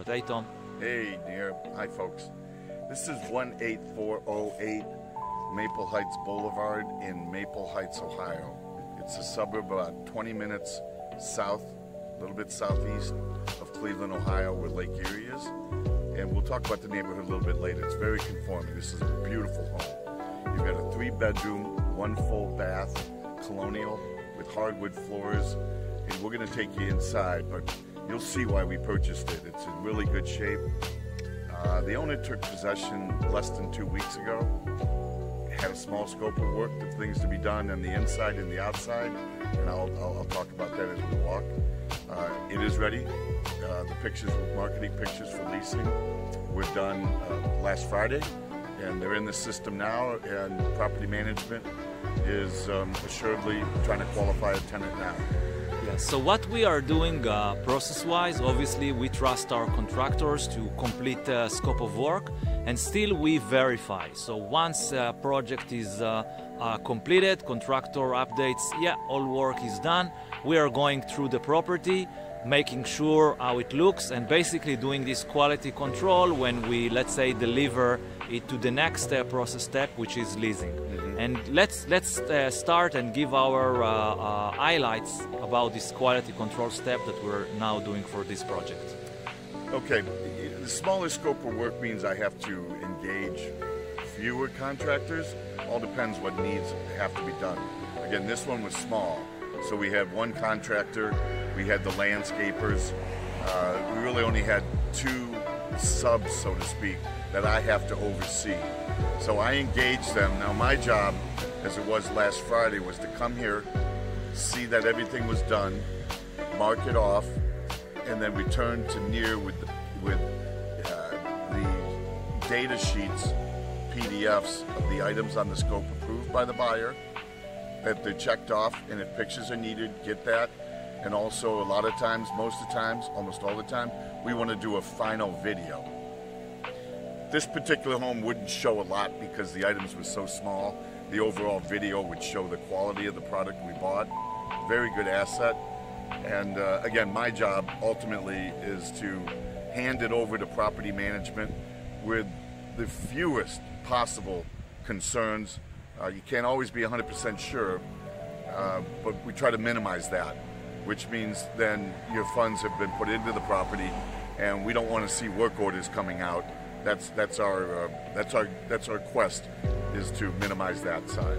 Hey Tom. Hey Nir. Hi folks. This is 18408 Maple Heights Boulevard in Maple Heights, Ohio. It's a suburb about 20 minutes south, a little bit southeast of Cleveland, Ohio, where Lake Erie is. And we'll talk about the neighborhood a little bit later. It's very conforming. This is a beautiful home. You've got a 3-bedroom, 1 full bath, colonial with hardwood floors. And we're going to take you inside, but you'll see why we purchased it. It's in really good shape. The owner took possession less than 2 weeks ago. Had a small scope of work, the things to be done on the inside and the outside, and I'll talk about that as we walk. It is ready. The pictures, marketing pictures for leasing, were done last Friday, and they're in the system now, and property management is assuredly trying to qualify a tenant now. Yeah, so what we are doing process-wise, obviously we trust our contractors to complete the scope of work, and still we verify. So once a project is completed, contractor updates, yeah, all work is done, we are going through the property, making sure how it looks, and basically doing this quality control when we, let's say, deliver it to the next process step, which is leasing. And let's start and give our highlights about this quality control step that we're now doing for this project. Okay, the smaller scope of work means I have to engage fewer contractors. All depends what needs have to be done. Again, this one was small, so we had one contractor, we had the landscapers. We really only had 2 subs, so to speak, that I have to oversee. So I engaged them. Now my job, as it was last Friday, was to come here, see that everything was done, mark it off, and then return to Nir with the data sheets, PDFs of the items on the scope approved by the buyer, that they're checked off, and if pictures are needed, get that. And also a lot of times, most of the times, almost all the time, we want to do a final video. This particular home wouldn't show a lot because the items were so small. The overall video would show the quality of the product we bought. Very good asset. And again, my job ultimately is to hand it over to property management with the fewest possible concerns. You can't always be 100% sure, but we try to minimize that, which means then your funds have been put into the property and we don't want to see work orders coming out. That's our quest, is to minimize that side.